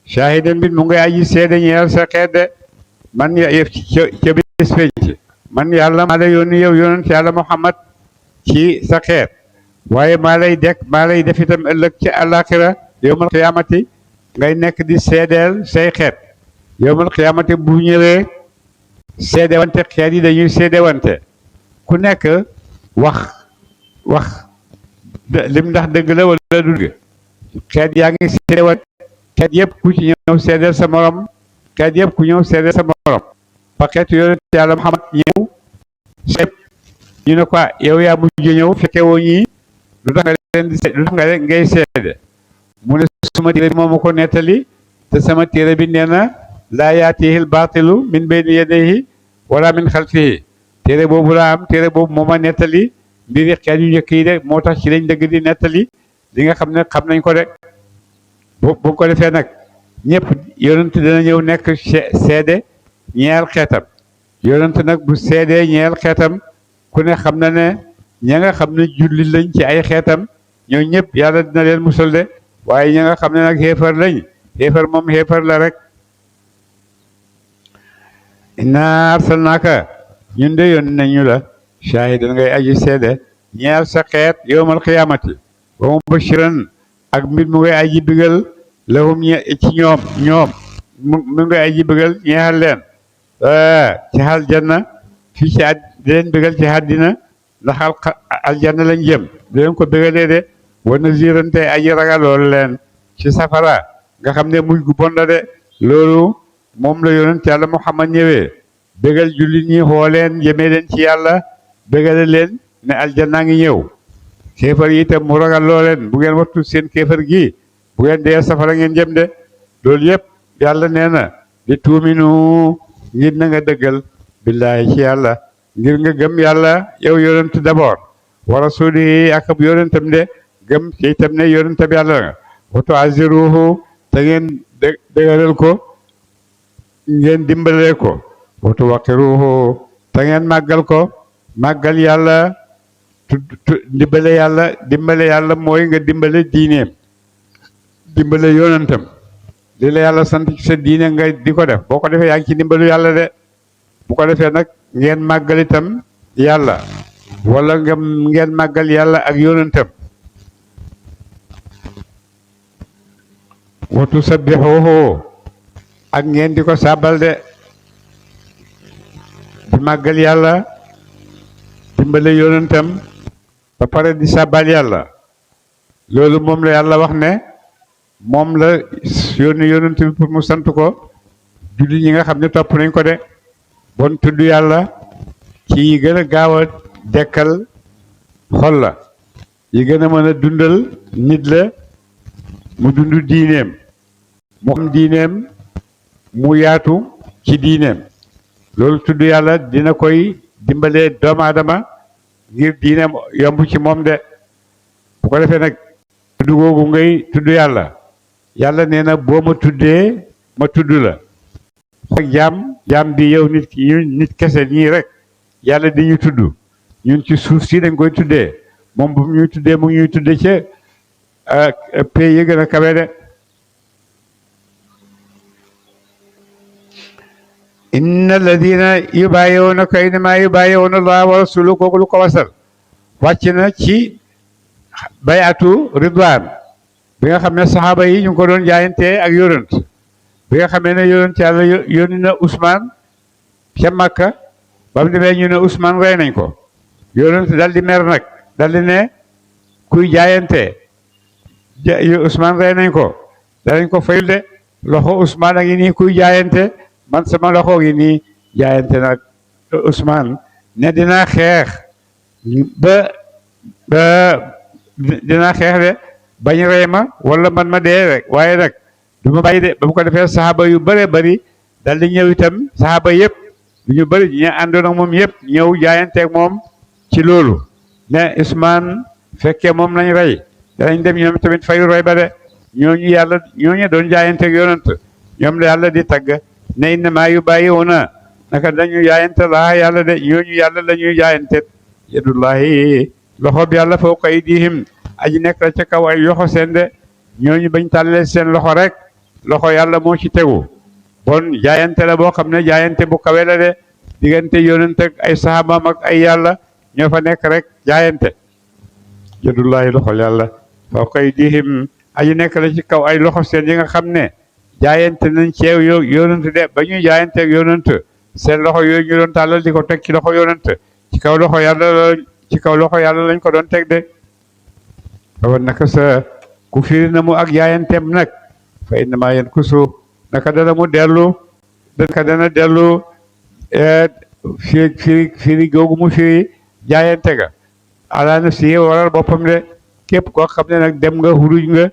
shaahidan bi mu ngay aji seede ñeel sa xeet de man ca bis penc man yàlla maa lay yónni yow yonent yàlla Muhammad ci sa xeet waaye maa lay def itam ëllëg ci àllaaxira yowmal xiyaamati ngay nekk di seedeel say xeet yowmal xiyaamati bu ñëwee seede wante xeet yi dañuy seede wante ku nekk wax lim ndax dëgg la wala du dëgg xeet yaa ngi seede wante xeet yëpp ku ci ñëw seedeel sa morom xeet yëpp ku ñëw seedeel sa morom ba xeetu yonent yàlla Muhammad ñëw seet ñu ne ko yow yaa mujj ñëw fekke woo ñii lu tax nga leen ngay seede mu ne suma téere bi moo ma ko nettali te sama téere bi nee na laa yaatihil baatilu min bayni yadayhi wala min xalfihi téere boobu laa am téere boobu moo ma nettali mbiri xeet yu njëkk yi de moo tax ci lañ dëgg di nettali li nga xam ne xam nañ ko de bu ko defee nag ñëpp yonent dana ñëw nekk seede ñeel xeetam yonent nag bu seedee ñeel xeetam ku ne xam na ne ña nga xam ne julli lañ ci ay xeetam ñoo ñëpp yàlla dina leen musal de waaye ña nga xam ne nag xéefar lañ xéefar moom xéefar la rek inna arsalnaaka ñun de yónni nañu la shaahidan ngay aji seede ñeel sa xeet yowmal xiyaamati wa mubashiran ak mbir mu ngay aji bigal lahum ci ñoom mu ngay aji bigal ñeexal leen ci aljanna fii ci di leen bigal ci àddina ndax aljanna lañ jëm di leen ko bigalee de wa naziran te aji ragalool leen ci safara nga xam ne mujj gu bon la de loolu moom la yonent yàlla Muhammad ñëwee bégal jullit ñi xoo leen jëmee leen ci yàlla bégale leen ne aljanna ngi ñëw kéefar yi itam mu ragal loo leen bu ngeen wattu seen kéefar gi bu ngeen dee safara ngeen jëm de loolu yëpp yàlla nee na di tuuminu ngir na nga dëggal billaahi ci yàlla ngir nga gëm yàlla yow yonent d'abord wa rasulihi ak ab yonentam de gëm ci itam ne yonentam yàlla nga wa tu'azziruhu te ngeen dëggalal ko ngeen dimbalee ko wa tuwaqqiruhu te ngeen màggal ko màggal yàlla dimbale yàlla mooy nga dimbale diineem dimbale yonentam li la yàlla sant ci sa diine nga di ko def boo ko defee yaa ngi ci dimbalu yàlla de bu ko defee nag ngeen màggal itam yàlla wala ngeen màggal yàlla ak yonentam wa tusabbihuhu ak ngeen di ko sàbbal de di màggal yàlla dimbale yonentam ba pare di sàbbal yàlla loolu moom la yàlla wax ne moom la yónni yonent bi pour mu sant ko julli ñi nga xam ne topp nañ ko de bon tudd yàlla ci yi gën a gaaw a dekkal xol la yi gën a mën a dundal nit la mu dund diineem mu am diineem mu yaatu ci diineem loolu tudd yàlla dina koy dimbalee doomu aadama ngir diineem yomb ci moom de bu ko defee nag tudd googu ngay tudd yàlla yàlla nee na boo ma tuddee ma tudd la ak jaam bi yow nit ki nit kese nii rek yàlla di ñu tudd ñun ci suuf si dañ koy tuddee moom bu ñuy tuddee mu ngi ñuy tuddee ca pays yi gën a kawe de inna alladina yubayi'unaka innama yubayi'una allah wa rasuluhu kooku lu ko wasal wàcc na ci bayatu ridwaan bi nga xam ne saxaaba yi ñu ngi ko doon jaayantee ak yonent bi nga xamee ne yonent yàlla yónni na Ousmane ca Makka ba mu demee ñu ne Ousmane rey nañ ko yonent dal di mer nag dal di ne kuy jaayantee Ousmane rey nañ ko danañ ko fayul de loxo Ousmane a ngi nii kuy jaayante man sama loxo ngi nii jaayante nag Ousmane ne dinaa xeex ba dinaa xeex de bañ rey ma wala man ma dee rek waaye nag du ma bàyyi de ba mu ko defee saxaaba yu bëree bëri dal di ñëw itam saxaaba yëpp du ñu bëri ñu àndoon ak moom yëpp ñëw jaayanteeg moom ci loolu ne Ousmane fekkee moom lañ rey danañ dem ñoom tamit fayu roy ba de ñooñu doon jaayanteeg yonant ñoom la yàlla di tagg ne innamaa yubaayi'uuna naka dañu jaayante laa yàlla de ñooñu yàlla la ñuy jaayante yadullahi loxo bi yàlla fawqa aydihim aji nekk la ca kaw ay loxo seen de ñooñu bañ tàllee seen loxo rek loxo yàlla moo ci tegu bon jaayante la boo xam ne jaayante bu kawe la de diggante yonent ak ay saxaabaam ak ay yàlla ñoo fa nekk rek jaayante yadullahi loxo yàlla fawqa aydihim aji nekk la ci kaw ay loxo seen yi nga xam ne jaayante nañ ceew yonent de ba ñuy jaayante ak yonent seen loxo yooyu ñu doon tàllal di ko teg ci loxo yonent ci kaw loxo yàlla lañ ko doon teg de bawa naka sa ku firi na mu ak jaayanteem nag fa innama yankusu naka dana dellu firi googu mu firi jaayante ga ala nafsihi waral boppam de képp koo xam ne nag dem nga xuruj nga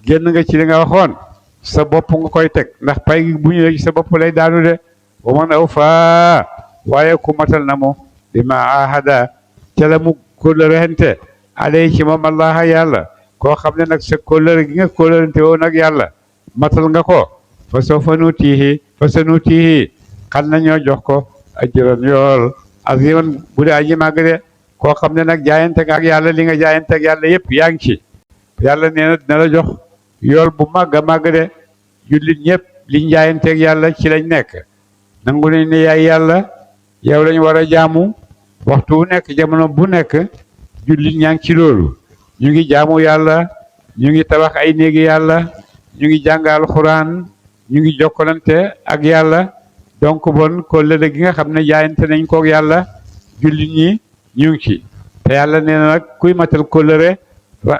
génn nga ci li nga waxoon sa bopp nga koy teg ndax pay gi bu ñëwee ci sa bopp lay daanu de wa man awfaa waaye ku matal na mu bi ma ahada ca la mu kóllërente alay ci moom allah yàlla koo xam ne nag sa kóllëre gi nga kóllërente woon ak yàlla matal nga ko fa sawfa nutiihi xal nañoo jox ko ajran yool aziman bu dee aji màgg de koo xam ne nag jaayante nga ak yàlla li nga jaayante ak yàlla yëpp yaa ngi ci yàlla nee na dina la jox yool bu màgg a màgg de jullit ñëpp liñ jaayante ak yàlla ci lañ nekk nangu nañ ne yaay yàlla yow lañ war a jaamu waxtu bu nekk jamono bu nekk jullit ñaa ngi ci loolu ñu ngi jaamu yàlla ñu ngi tabax ay néegi yàlla ñu ngi jàng alxuraan ñu ngi jokkalante ak yàlla donc bon kóllëre gi nga xam ne jaayante nañ kook yàlla jullit ñi ñu ngi ci te yàlla nee na nag kuy matal kóllëre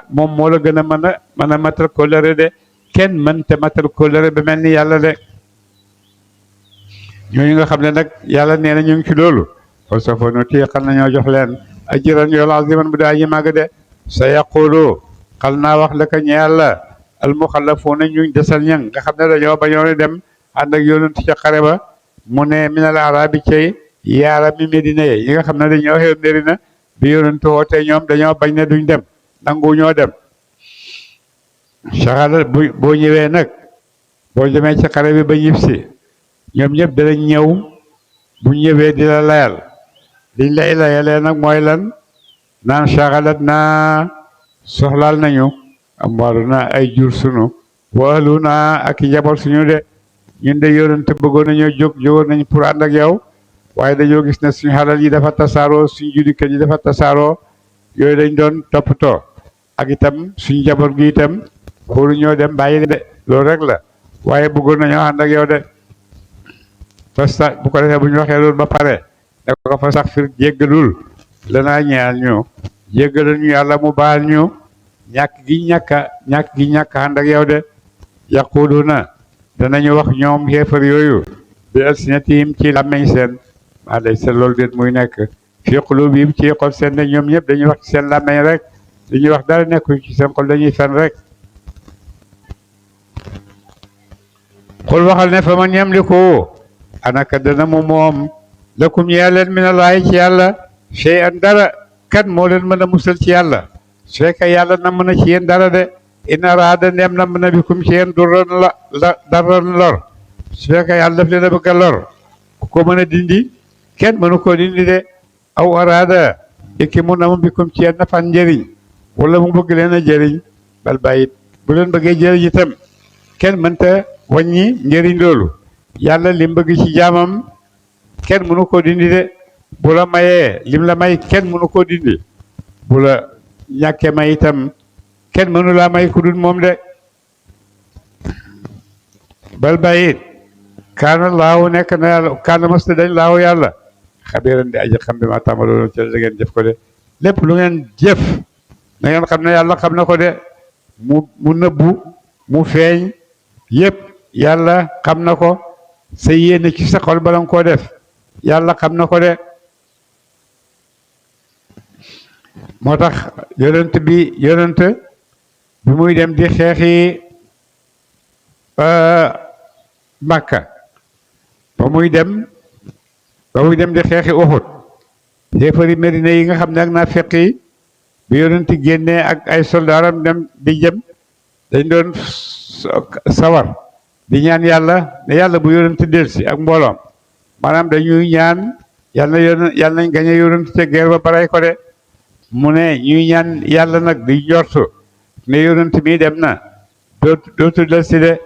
moom moo la gën a mën a matal kóllëre de kenn mënte matal kóllëre ba mel ni yàlla de ñooñu nga xam ne nag yàlla nee na ñu ngi ci loolu fa sawfa nu'tiihim xal nañoo jox leen ajran yool aziman bu daa ji màgg de sa yaqulu xal naa wax la ka ñe yàlla almuxallafuuna ñu desal ñang nga xam ne dañoo bañoon dem ànd ak yonent ca xare ba mu ne minal arabi cay yaara mi Medina yi nga xam ne dañoo xew Medina bi yonent wootee ñoom dañoo bañ ne duñ dem nangu ñoo dem saxala boo ñëwee nag boo demee ci xare bi ba ñib si ñoom ñëpp danañ ñëw bu ñëwee di la layal liñ lay layalee nag mooy lan naan saxalat naa soxlaal nañu amwaalu naa ay jur sunu waalu naa ak i njaboot suñu de ñun de yonent bëggoon nañoo jógoon nañ pour ànd ak yow waaye dañoo gis ne suñu xalal yi dafa tasaaroo suñu judikat yi dafa tasaaroo yooyu dañ doon toppatoo ak itam suñu njaboot gi itam xoolu ñoo dem bàyyi de loolu rek la waaye bëggoon nañoo ànd ak yow de fasta bu ko defee bu ñu waxee loolu ba pare da ko fa sax fir jéggalul lanaa ñeel ñu jéggalal ñu yàlla mu baal ñu ñàkk gi ñàkk ànd ak yow de yaquluna danañu wax ñoom xeefar yooyu bi alsinatihim ci làmmeñ seen maa lay sa loolu déet muy nekk fi qulubihim ci xol seen ne ñoom ñëpp dañuy wax ci seen làmmeñ rek li ñuy wax dara nekku ci seen xol dañuy fen rek xul waxal ne fa man yamliku anaka dana mu moom lakum ñeel leen minallaahi ci yàlla shay'an dara kan moo leen mën a musal ci yàlla su fekkee yàlla na mën a ci yéen dara de in araada ndem na mën a bikum ci yéen durran daran lor su fekkee yàlla daf leen a bëgg a lor ku ko mën a dindi kenn mënu koo dindi de aw araada ikki mu na mu bikum ci yéen nafan njëriñ wala mu bëgg leen a jëriñ bal bàyyit bu leen bëggee jëriñ itam kenn mënta wàññi njëriñ loolu yàlla lim bëgg ci jaamam kenn mënu koo dindi de bu la mayee lim la may kenn mënu koo dindi bu la ñàkkee may itam kenn mënu laa may ku dul moom de bal bàyyit kaana laahu nekk na yàlla kaana masta dañ laahu yàlla xabiran di aji xam bi ma tàmbaloon ci da ngeen jëf ko de lépp lu ngeen jëf na ngeen xam ne yàlla xam na ko de mu nëbbu mu feeñ yépp yàlla xam na ko sa yéene ci sa xol bala nga koo def yàlla xam na ko de moo tax yonent bi muy dem di xeexi Makka ba muy dem di xeexi Uhud xeefari Medina yi nga xam ne ak naa feqi bi yonent génnee ak ay soldaaram dem di jëm dañ doon sawar di ñaan yàlla ne yàlla bu yonent delsi ak mbooloom maanaam dañuy ñaan yàlla nañ gañe yonent ca guerre ba baray ko de mu ne ñuy ñaan yàlla nag di njortu ne yonent mi dem na dootu delsi de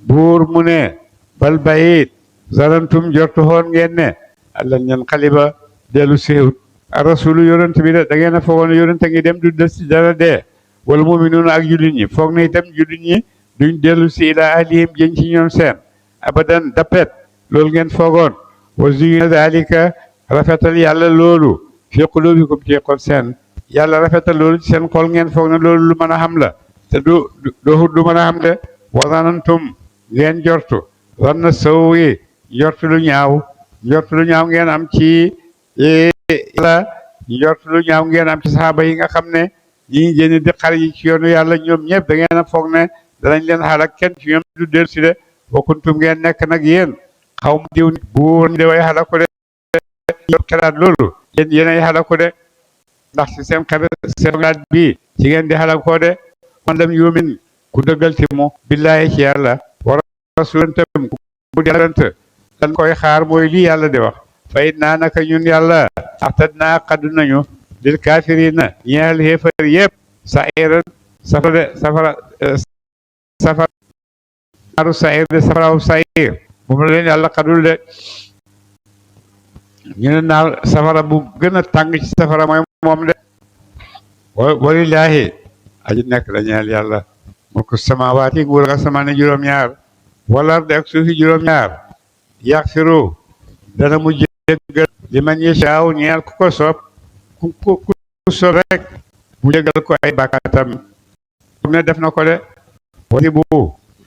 buur mu ne bal bayit zarantum njortu xoon ngeen ne allah ñan xaliba dellu séewut a rasulu yonent bi de da ngeen a foogoon yonent a ngi dem du delsi dara dee wala muminuuna ak jullit ñi foog na itam jullit ñi duñ dellu si ilaa ahlihim jën ci ñoom seen abadan dappet loolu ngeen foogoon wa zuyina dalika rafetal yàlla loolu fi qulubikum ci xol seen yàlla rafetal loolu ci seen xol ngeen foog na loolu lu mën a xam la te du mën a xam de wasanantum ngeen jortu zanna sawi njortu lu ñaaw ngeen am ci yàlla njortu lu ñaaw ngeen am ci saxaaba yi nga xam ne ñi ngi génn di xar yi ci yoonu yàlla ñoom ñëpp da ngeen a foog ne danañ leen xalak kenn ci ñoom du del si de wakkuntum ngeen nekk nag yéen xaw ma diw buur de way xalaku de xalaat loolu yéenay xalaku de ndax ci seen xalaat bii ci ngeen di xalakoo de man lam yumin ku dëggal ci mu billaahi ci yàlla wa rasulantam ku delante lan koy xaar mooy lii yàlla di wax fayit naa naka ñun yàlla axtad naa xaddu nañu lil kaafirina ñeel xéefar yëpp safaraw sair moom la leen yàlla xadul de ñu ne naar safara bu gën a tàng ci safara mooy moom de walillaahi aji nekk la ñeel yàlla mulku samawaati nguur ak asamaan juróom-ñaar wala ardi ak suufi juróom-ñaar yaxfiru dana mu jéggal li man yashaaw ñeel ku ko soob ku soob rek mu jéggal ko ay bàkkaatam comme ne def na ko de wati bu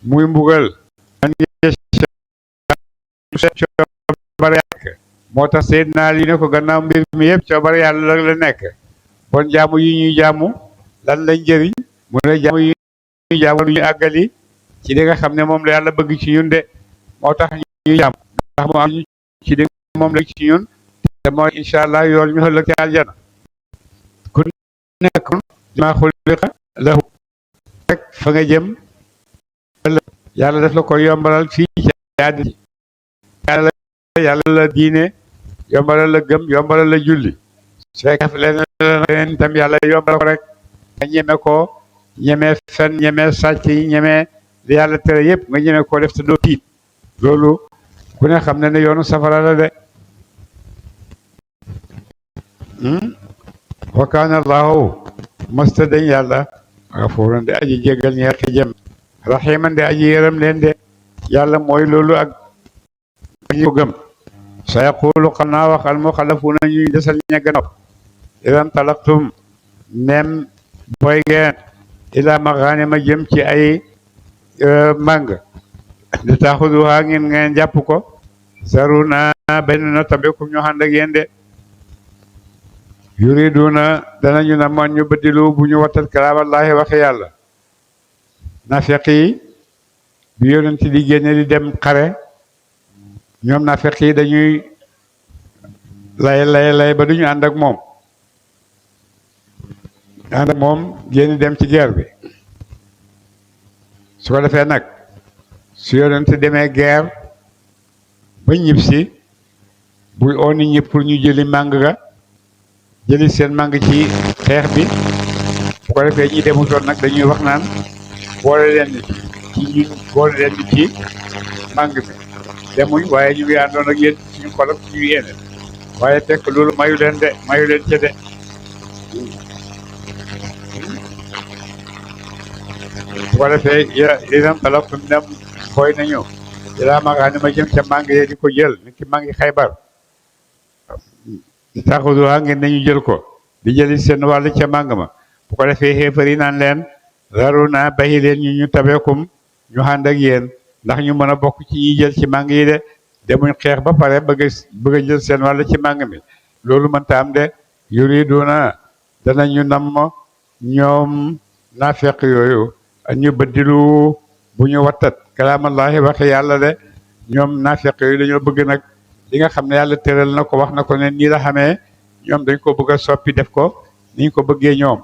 muy mbugal man yashaaw coobare yàq moo tax seen naal yi ne ko gannaaw mbir mi yëpp coobare yàlla la nekk kon jaamu yi ñuy jaamu lan lañ jëriñ mu ne jaamu yi ñuy jaamu ñu àggali ci li nga xam ne moom la yàlla bëgg ci ñun de moo tax ñuy jaamu ndax mu am ci li moom la ci ñun te mooy incha allah yool ñu ëllëg ci aljana ku nekk ma xuliqa lahu rek fa nga jëm yàlla def la ko yombalal fii ci àddina yàlla la diine yombalal la gëm yombalal la julli su fekkee leneen itam yàlla yombalal ko rek nga ñeme ko ñeme fen ñeme sàcc yi ñeme li yàlla tere yëpp nga ñeme koo def te doo tiit loolu ku ne xam ne ne yoonu safara la de wa kaana allahu masta dañ yàlla gafuuran de aji jégal ñeer xijam raximan de aji yërëm leen de yàlla mooy loolu ak ñu gëm sa yaqulu xam naa wax al muxalafuuna ñuy desal ña gannaaw idan talaqtum nem boy ngeen ila maxaanima jëm ci ay màng di taaxuduha ngeen jàpp ko saruna benn na tabekum ñu ànd ak yéen de yuriduna danañu na moon ñu bëddilu bu ñu wattat kalaamallaahi waxe yàlla naafeq yi bi yonent di génne di dem xare ñoom naafeq yi dañuy lay ba duñu ànd ak moom génn dem ci guerre bi su ko defee nag su yonent demee guerre ba ñib si buy oo nit ñi pour ñu jëli màng ga jëli seen màng ci xeex bi bu ko defee ñi demutoon nag dañuy wax naan boole leen ni ci màng bi demuñ waaye ñu ngi àndoon ak yéen suñu xol ak suñu yéene waaye fekk loolu mayu leen ca de bu ko defee itam talaqtum dem booy nañu ilaa maghanima jëm ca màng yee di ko jël ni ki màngi Xaybar taxuduha ngeen nañu jël ko di jëli seen wàll ca màng ma bu ko defee xéefar yi naan leen zaruna bàyyi leen ñu tabeekum ñu ànd ak yéen ndax ñu mën a bokk ci ñi jël ci màng yi de demuñ xeex ba pare bëgg a jël seen wàll ci màng mi loolu mënta am de yuriduna danañu namm ñoom naafeq yooyu ñu bëddilu bu ñu wattat kalaamallaahi waxe yàlla de ñoom naafeq yooyu dañoo bëgg nag li nga xam ne yàlla tëral na ko wax na ko ne nii la xamee ñoom dañ ko bëgg a soppi def ko ni ñu ko bëggee ñoom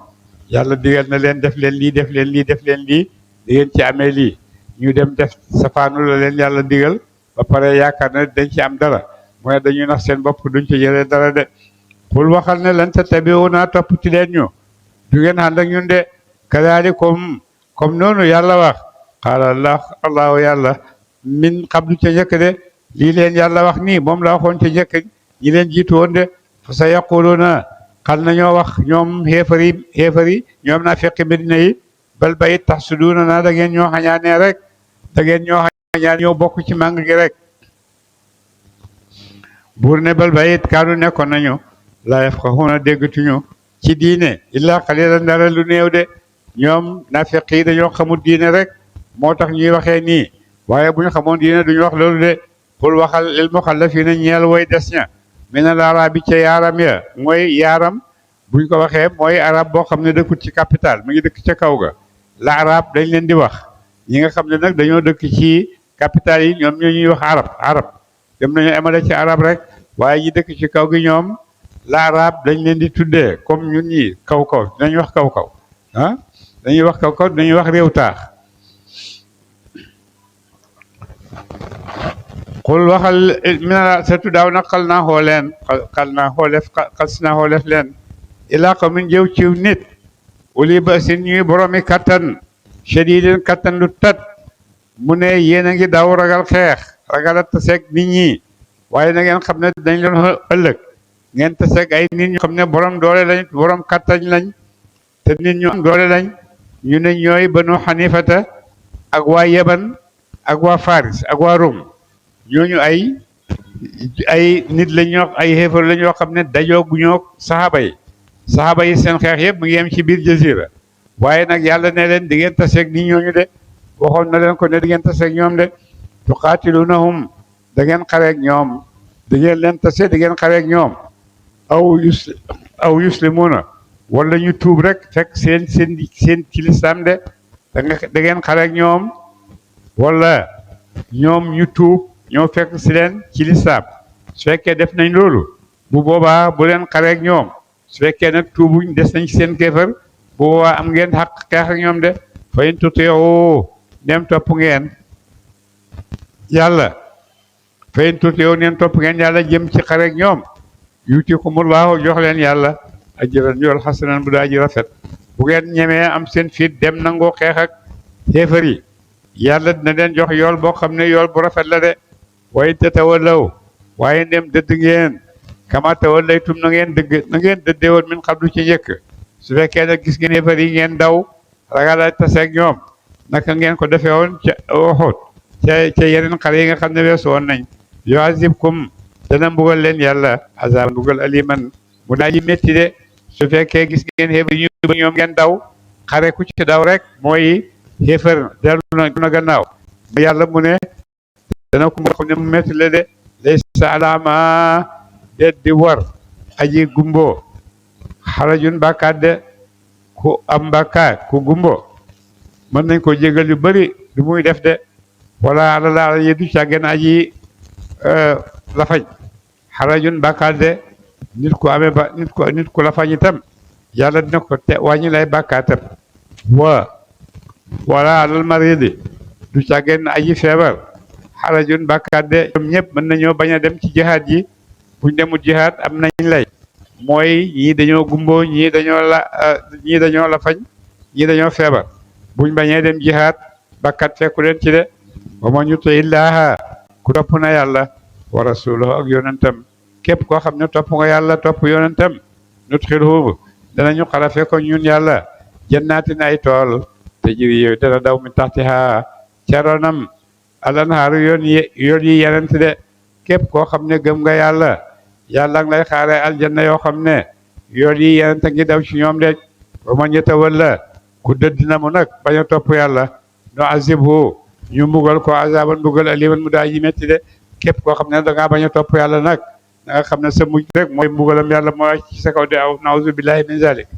yàlla digal na leen def leen lii def leen lii def leen lii di ngeen ci amee lii ñu dem def safaanu la leen yàlla digal ba pare yaakaar ne dañ ci am dara mooy dañuy nax seen bopp duñ ci jëlee dara de xul waxal ne lan tattabi'uunaa topp ci leen ñu du ngeen ànd ak ñun de kadaalikum comme noonu yàlla wax qaala allahu yàlla min qablu ca njëkk de lii leen yàlla wax nii moom la waxoon ca njëkk ñi leen jiitu woon de fa sa yaquluuna xal nañoo wax ñoom xéefar yi ñoom naa feqi Medina yi bal bayit taxsuduuna naa da ngeen ñoo xañaanee rek da ngeen ñoo xañaan ñoo bokk ci màng gi rek buur ne bal bayit kaanu nekkoon nañu laa yafqahuuna déggatuñu ci diine illaa qaliilan dara lu néew de ñoom naafeq yi dañoo xamul diine rek moo tax ñuy waxee nii waaye bu ñu xamoon diine duñu wax loolu de xul waxal lil muxallafiina ñeel way des ña minal arabi ca yaaram ya mooy yaaram buñ ko waxee mooy arab boo xam ne dëkkut ci capital mu ngi dëkk ca kaw ga la arab dañ leen di wax ñi nga xam ne nag dañoo dëkk ci capital yi ñoom ñoo ñuy wax arab dem nañu emale ci arab rek waaye ñi dëkk ci kaw gi ñoom la arab dañ leen di tuddee comme ñun ñi kaw dinañuy wax kaw ah dañuy wax kaw dañuy wax réew taax xul waxal mina sa tuddaaw nag xal naa xooleef leen ilaa qawmin jëw ciw nit uli ba sin ñuy boromi kattan shadidin kattan lu tat mu ne yéen a ngi daw ragal xeex ragal a taseeg nit ñi waaye na ngeen xam ne dañ leen ëllëg ngeen taseeg ay nit ñu xam ne borom doole lañ borom kattan lañ te nit ñu am doole lañ ñu ne ñooy banu xanifata ak waa yeban ak waa faris ak waa rum ñooñu ay nit la ñoo ay xéefar la ñoo xam ne dajoo gu ñoo saxaaba yi seen xeex yëpp mu ngi yem ci biir jazira waaye nag yàlla ne leen di ngeen taseeg ni ñooñu de waxoon na leen ko ne di ngeen taseeg ñoom de tuqaatilunahum da ngeen xareeg ñoom da ngeen leen tase di ngeen xareeg ñoom aw yuslimuuna wala ñu tuub rek fekk seen ci lislaam de da ngeen xareeg ñoom wala ñoom ñu tuub ñoo fekk si leen ci lislaam su fekkee def nañ loolu bu boobaa bu leen xareeg ñoom su fekkee nag tuubuñ des nañ ci seen kéefër bu boobaa am ngeen xaq xeex ak ñoom de fa in tutii'u dem topp ngeen yàlla fa in tutii'u neen topp ngeen yàlla jëm ci xareeg ñoom yu'tikumullahu jox leen yàlla ajran yool xasanan bu daa ji rafet bu ngeen ñemee am seen fit dem nangoo xeex ak kéefër yi yàlla dina leen jox yool boo xam ne yool bu rafet la de way tatawallaw waaye ndem dëdd ngeen kama tawallaytum na ngeen dëddee woon min qablu ci njëkk su fekkee nag gis ngeen yéefar yi ngeen daw ragal a taseeg ñoom naka ngeen ko defee woon ca Uhud ca yeneen xare yi nga xam ne weesu woon nañ yu'azibkum dana mbugal leen yàlla azab mbugal aliman mu daa ji métti de su fekkee gis ngeen yéefar yi ñu ñoom ngeen daw xare ku ci daw rek mooy yéefar dellu na gannaaw mu yàlla mu ne dana ko xam ne mu métti la de laysa alaama det di war aji gumbo xarajun bàkkaat de ku am bàkkaat ku gumbo mën nañ ko jégal yu bëri du muy def de wala alala yi du càggeen aji lafañ xarajun bàkkaat de nit ku amee ba nit ku lafañ itam yàlla dina ko te wàññi lay bàkkaatam wala alal maridi du càggeen aji feebar xarajun bàkkaat de ñoom ñëpp mën nañoo bañ a dem ci jihaad ji buñ demul jihaad am nañ lay mooy ñii dañoo gumboo ñii dañoo lafañ ñii dañoo feebar buñ bañee dem jihaad bakkat fekku leen ci de wa man yuti illaha ku topp na yàlla wa rasulahu ak yonentam képp koo xam ne topp nga yàlla topp yonentam nudxilhu danañu xarafe ko ñun yàlla jannaatin ay tool te jiri yooyu dana daw min taxtiha caronam alanhaaru yoon yi yenent de képp koo xam ne gëm nga yàlla yàlla ngi lay xaare aljanna yoo xam ne yoon yi yenent a ngi daw ci ñoom de wa man yatawalla ku dëdd na mu nag bañ a topp yàlla no azibhu ñu mbugal ko azaban mbugal aliman mu daa ji metti de képp koo xam ne da ngaa bañ a topp yàlla nag da nga xam ne sa mujj rek mooy mbugalam yàlla mooy ci sa kaw de aw nauzu billahi min zalik.